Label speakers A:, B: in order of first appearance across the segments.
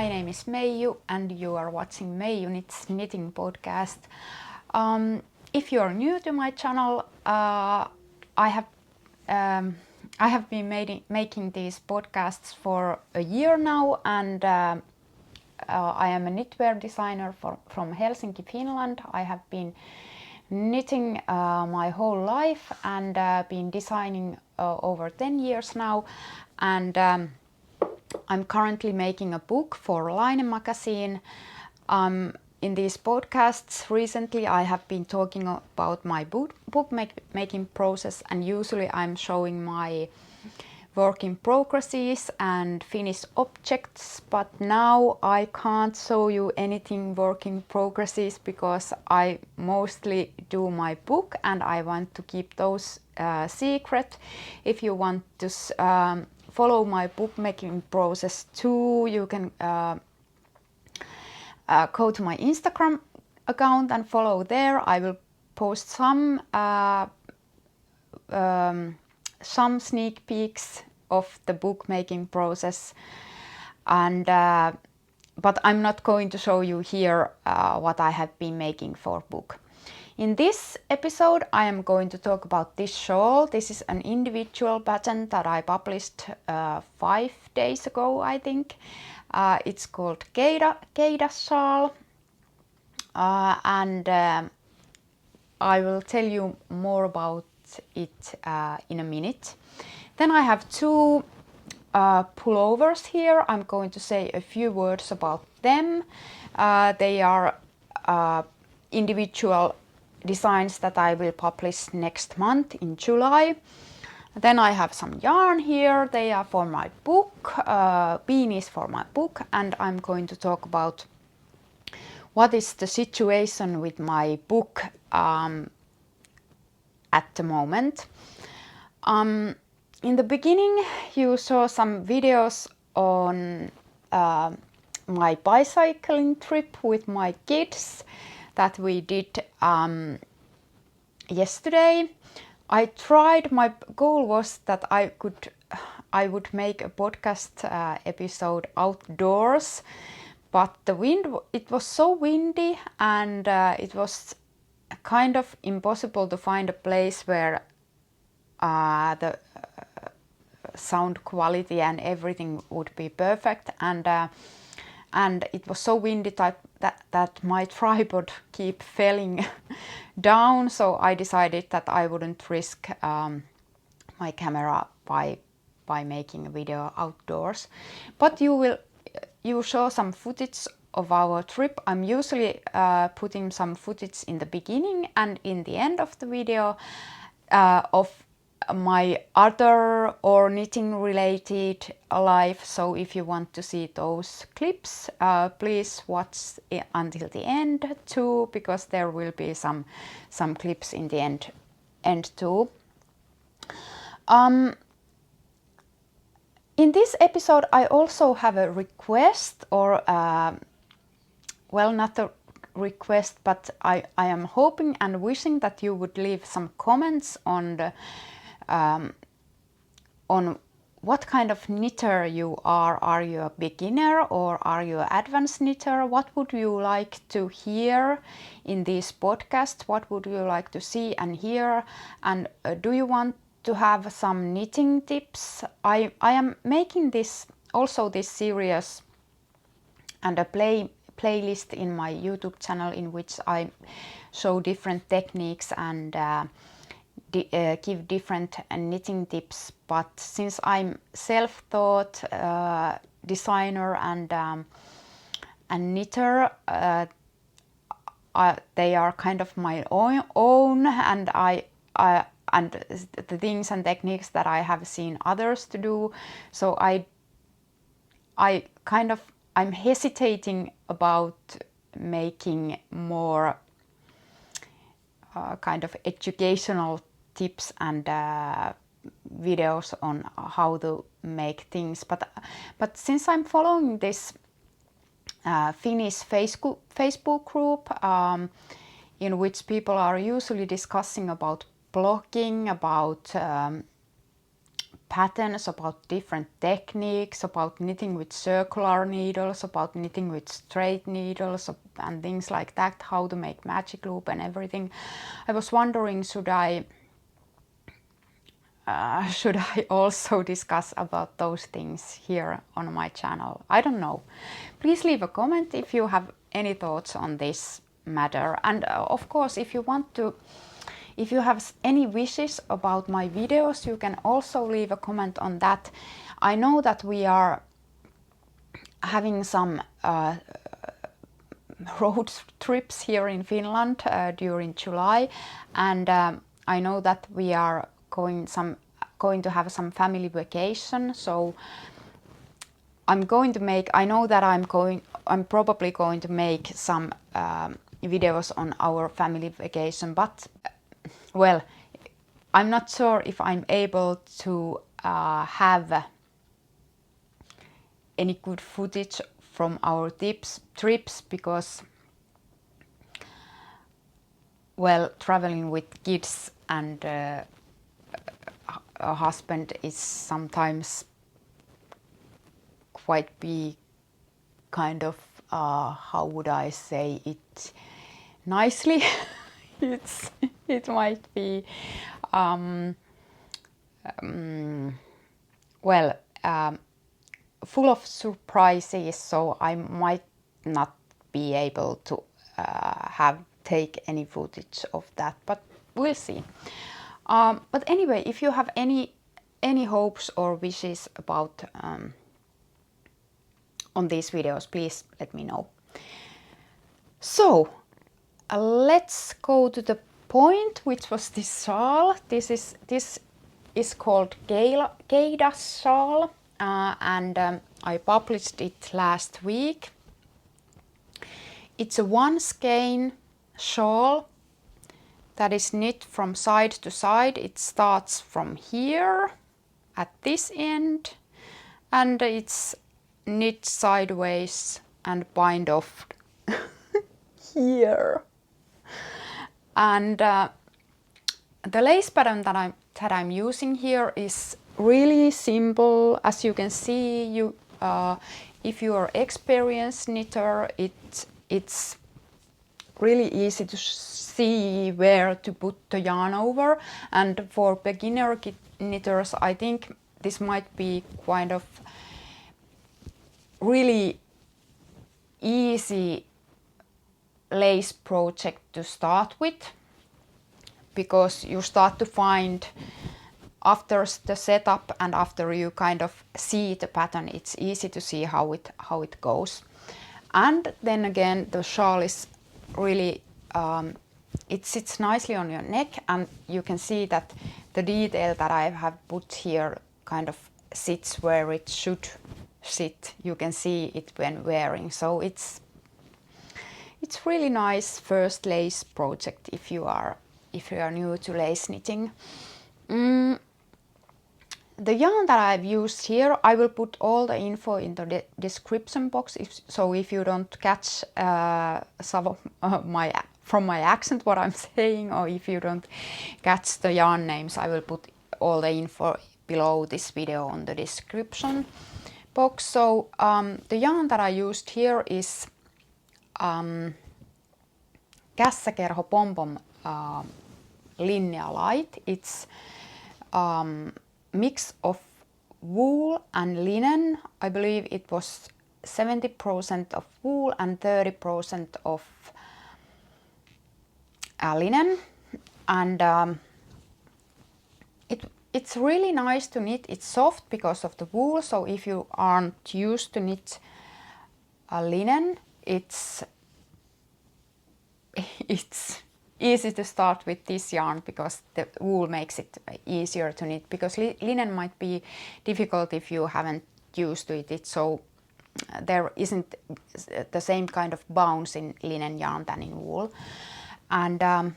A: my name is Meiju and you are watching Meiju Knits knitting podcast. If you are new to my channel, I have been making these podcasts for a year now, and I am a knitwear designer from Helsinki, Finland. I have been knitting my whole life and been designing over 10 years now, and I'm currentently making a book for Linnea magazine. In these podcasts recently I have been talking about my book making process, and usually I'm showing my work in progresses and finished objects, but now I can't show you anything work in progresses because I mostly do my book and I want to keep those secret. If you want to follow my bookmaking process too, you can go to my Instagram account and follow there. I will post some sneak peeks of the bookmaking process, and but I'm not going to show you here what I have been making for book. In this episode I am going to talk about this shawl. This is an individual pattern that I published 5 days ago, I think. It's called Keidas Shawl, and I will tell you more about it in a minute. Then I have 2 pullovers here. I'm going to say a few words about them. They are individual designs that I will publish next month in July. Then I have some yarn here. They are for my book, beanies for my book, and I'm going to talk about what is the situation with my book at the moment. In the beginning you saw some videos on my bicycling trip with my kids that we did yesterday. I tried, my goal was that I would make a podcast episode outdoors, but the wind, it was so windy, and it was kind of impossible to find a place where the sound quality and everything would be perfect, and it was so windy that my tripod keep falling down, so I decided that I wouldn't risk my camera by making a video outdoors. But you saw some footage of our trip. I'm usually putting some footage in the beginning and in the end of the video of my other or knitting related life. So if you want to see those clips, please watch until the end too, because there will be some clips in the end too. In this episode I also have a request, or well, not a request, but I am hoping and wishing that you would leave some comments on what kind of knitter you are. Are you a beginner or are you an advanced knitter? What would you like to hear in this podcast? What would you like to see and hear? And do you want to have some knitting tips? I am making this series and a playlist in my YouTube channel in which I show different techniques and give different knitting tips. But since I'm self-taught designer and knitter, they are kind of my own, and and the things and techniques that I have seen others to do. So I'm hesitating about making more kind of educational tips and videos on how to make things. But since I'm following this Finnish Facebook group in which people are usually discussing about blogging, about patterns, about different techniques, about knitting with circular needles, about knitting with straight needles and things like that, how to make magic loop and everything. I was wondering, should I also discuss about those things here on my channel? I don't know. Please leave a comment if you have any thoughts on this matter. And of course, if you have any wishes about my videos, you can also leave a comment on that. I know that we are having some road trips here in Finland during July, and I know that we are going to have some family vacation, so I'm probably going to make some videos on our family vacation, but well, I'm not sure if I'm able to have any good footage from our trips because, well, traveling with kids and a husband is sometimes quite be kind of, how would I say it nicely? It might be full of surprises, so I might not be able to take any footage of that, but we'll see. But anyway, if you have any hopes or wishes about on these videos, please let me know. So let's go to the point, which was this shawl. This is called Keidas Shawl, and I published it last week. It's a one skein shawl that is knit from side to side. It starts from here at this end, and it's knit sideways and bind off here. And the lace pattern that I'm using here is really simple. As you can see, if you are experienced knitter, it's really easy to see where to put the yarn over. And for beginner knitters, I think this might be kind of really easy lace project to start with, because you start to find after the setup and after you kind of see the pattern, it's easy to see how it goes. And then again, the shawl is really it sits nicely on your neck, and you can see that the detail that I have put here kind of sits where it should sit. You can see it when wearing, so it's really nice first lace project if you are new to lace knitting. The yarn that I've used here, I will put all the info in the description box, if you don't catch some of from my accent what I'm saying, or if you don't catch the yarn names, I will put all the info below this video on the description box. So the yarn that I used here is Kässäkerho Pom Pom Linnea Light. It's mix of wool and linen. I believe it was 70% of wool and 30% of linen, and it's really nice to knit. It's soft because of the wool, so if you aren't used to knit linen, it's easy to start with this yarn because the wool makes it easier to knit, because linen might be difficult if you haven't used to it. So there isn't the same kind of bounce in linen yarn than in wool. And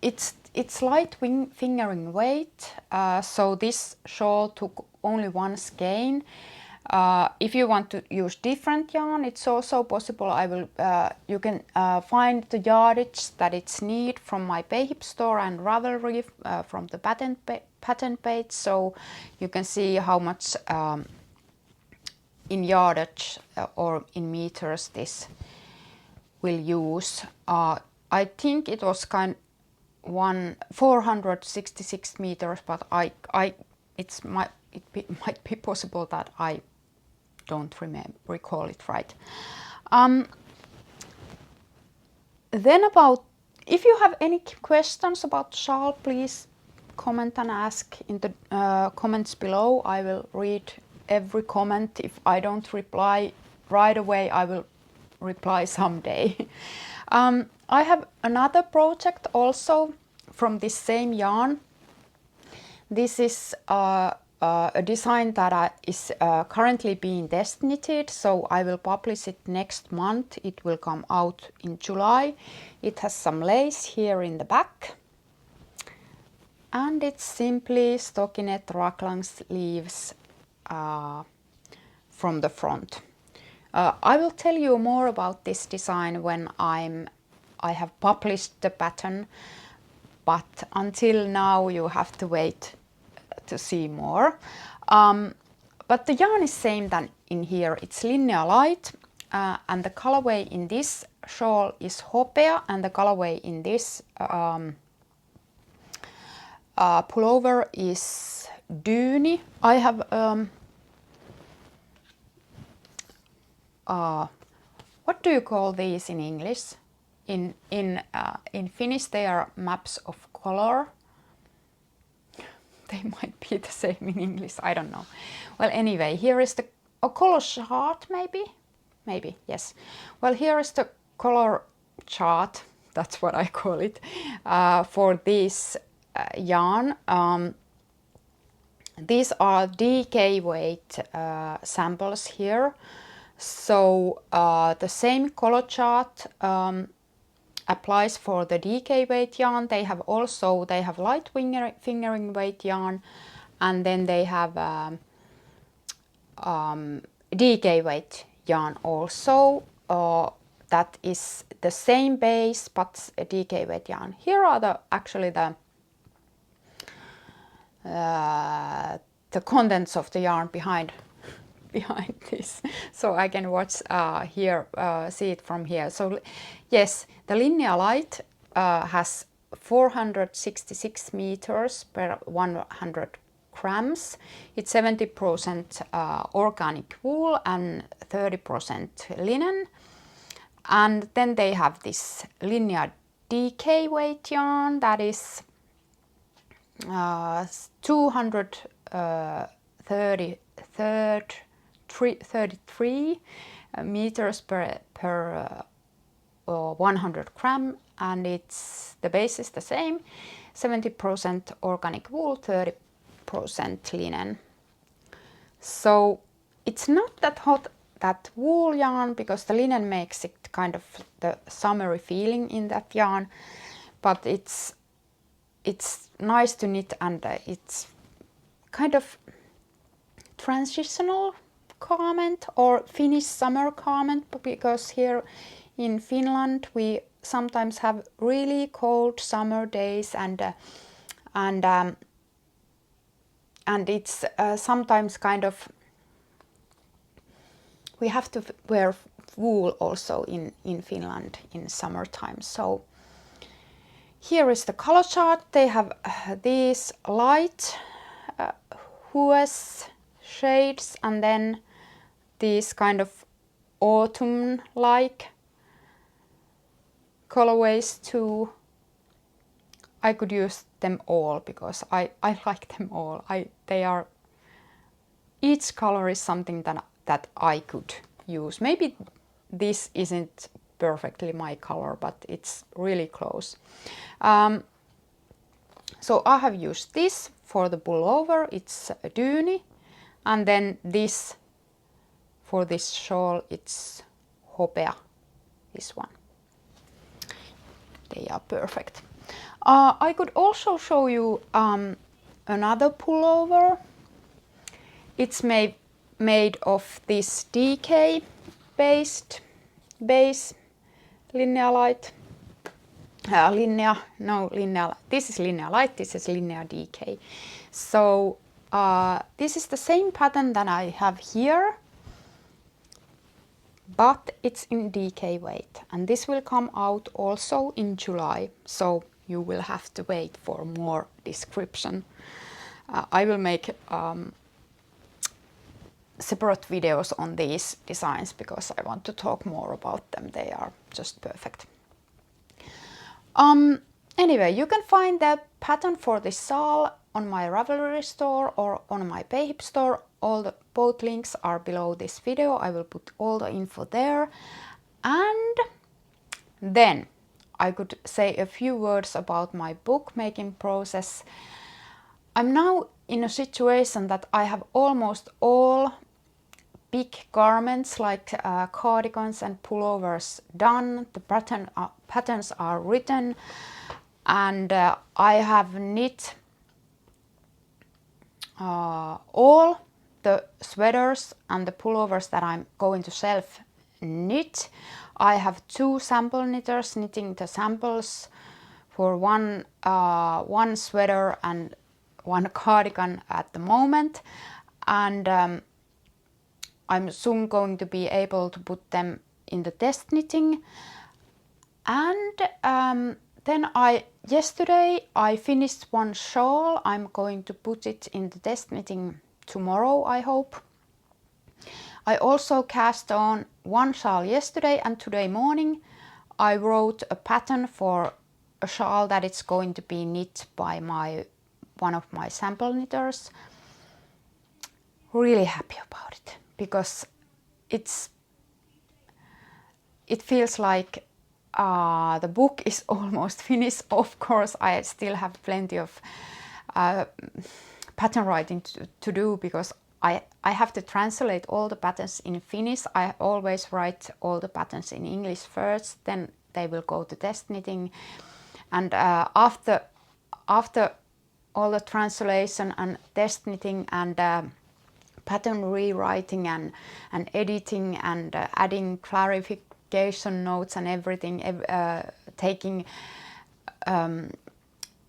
A: it's light fingering weight, so this shawl took only one skein. If you want to use different yarn, it's also possible. You can find the yardage that it's need from my Payhip store and Ravelry from the pattern page, so you can see how much in yardage or in meters this will use. I think it was 466 meters, but it might be possible that I don't recall it right. Then if you have any questions about the shawl, please comment and ask in the comments below. I will read every comment. If I don't reply right away, I will reply someday. I have another project also from this same yarn. This is a design that is currently being test knitted, so I will publish it next month. It will come out in July. It has some lace here in the back, and it's simply stockinette raglan sleeves from the front. I will tell you more about this design when I have published the pattern, but until now you have to wait to see more. But the yarn is same than in here. It's Linnea light, and the colorway in this shawl is hopea, and the colorway in this pullover is duny. I have what do you call these in English? In Finnish they are maps of color. They might be the same in English, I don't know. Well, anyway, here is the color chart, maybe, yes. Well, here is the color chart, that's what I call it, for this yarn. These are DK weight samples here. So the same color chart applies for the DK weight yarn. They have light fingering weight yarn, and then they have DK weight yarn also. That is the same base but a DK weight yarn. Here are actually the contents of the yarn behind this, so I can watch see it from here. So yes, the Linnea light has 466 meters per 100 grams. It's 70% organic wool and 30% linen. And then they have this Linnea DK weight yarn that is 233 meters per 100 gram, and the base is the same, 70% organic wool, 30% linen. So it's not that hot, that wool yarn, because the linen makes it kind of the summery feeling in that yarn, but it's nice to knit, and it's kind of transitional garment or Finnish summer garment, because here in Finland we sometimes have really cold summer days, and it's sometimes kind of we have to wear wool also in Finland in summertime. So here is the color chart. They have these light hues shades, and then these kind of autumn-like colorways too. I could use them all because I like them all. Each color is something that I could use. Maybe this isn't perfectly my color, but it's really close. So I have used this for the pullover. It's a duny, and then this for this shawl, it's hopea, this one. They are perfect. I could also show you another pullover. It's made of this DK based base, Linnea Light. Linnea, this is Linnea Light, this is Linnea DK. So this is the same pattern that I have here, but it's in DK weight, and this will come out also in July, so you will have to wait for more description. I will make separate videos on these designs because I want to talk more about them. They are just perfect. Anyway, you can find the pattern for this shawl on my Ravelry store or on my Payhip store. Both links are below this video. I will put all the info there. And then I could say a few words about my bookmaking process. I'm now in a situation that I have almost all big garments like cardigans and pullovers done. The patterns are written, and I have knit all the sweaters and the pullovers that I'm going to self knit. I have 2 sample knitters knitting the samples for one sweater and 1 cardigan at the moment, and I'm soon going to be able to put them in the test knitting. And then yesterday I finished 1 shawl. I'm going to put it in the test knitting tomorrow, I hope. I also cast on 1 shawl yesterday, and today morning I wrote a pattern for a shawl that it's going to be knit by one of my sample knitters. Really happy about it because it feels like the book is almost finished. Of course, I still have plenty of pattern writing to do because I have to translate all the patterns in Finnish. I always write all the patterns in English first, then they will go to test knitting. And after all the translation and test knitting and pattern rewriting and editing and adding clarification notes and everything, taking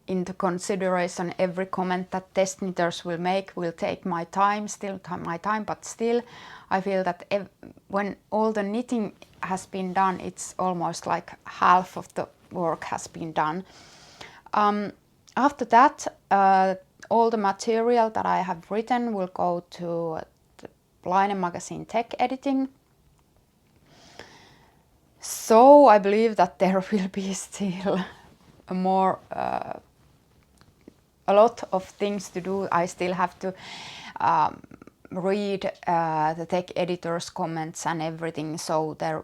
A: into consideration every comment that test knitters will make will take my time, but still I feel that when all the knitting has been done, it's almost like half of the work has been done. After that, all the material that I have written will go to the Linnea magazine tech editing. So I believe that there will be still a lot of things to do. I still have to read the tech editor's comments and everything. So the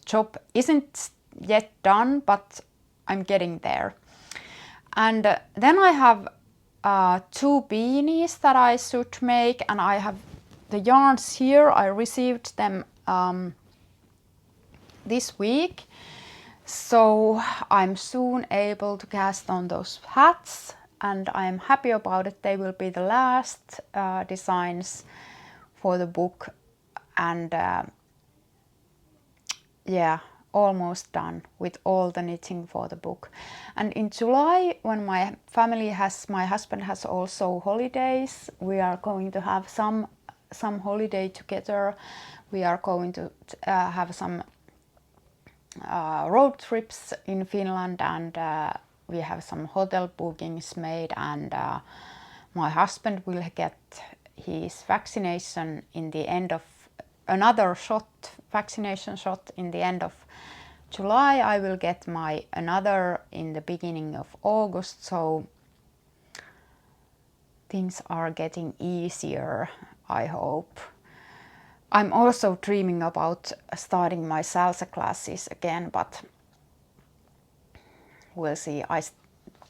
A: job isn't yet done, but I'm getting there. And then I have 2 beanies that I should make, and I have the yarns here. I received them this week, so I'm soon able to cast on those hats, and I'm happy about it. They will be the last designs for the book, and yeah, almost done with all the knitting for the book. And in July, when my husband has also holidays, we are going to have some holiday together. We are going to have some road trips in Finland, and we have some hotel bookings made, and my husband will get his vaccination in the end of vaccination shot in the end of July. I will get my another in the beginning of August, so things are getting easier, I hope. I'm also dreaming about starting my salsa classes again, but we'll see.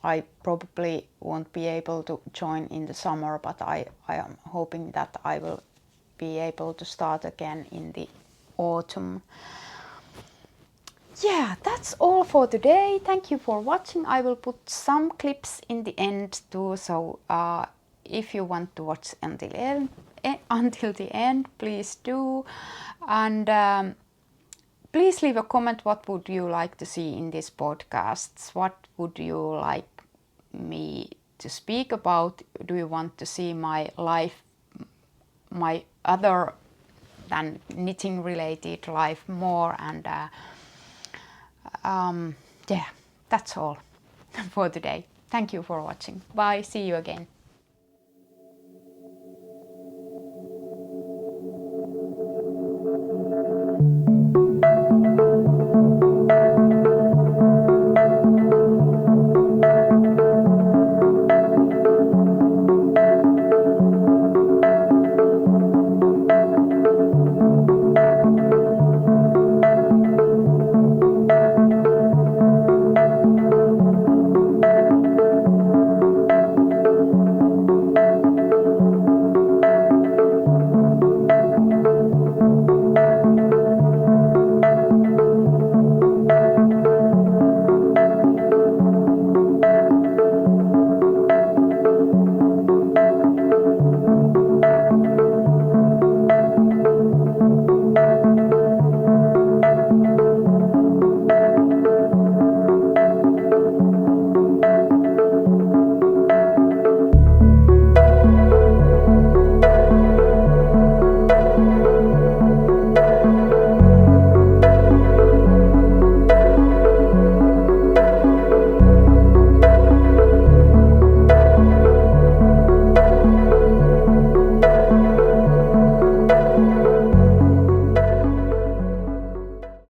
A: I probably won't be able to join in the summer, but I am hoping that I will be able to start again in the autumn. Yeah, that's all for today. Thank you for watching. I will put some clips in the end too, so if you want to watch until until the end, please do. And please leave a comment. What would you like to see in this podcast? What would you like me to speak about? Do you want to see my life, my other than knitting related life more? And yeah, that's all for today. Thank you for watching. Bye. See you again.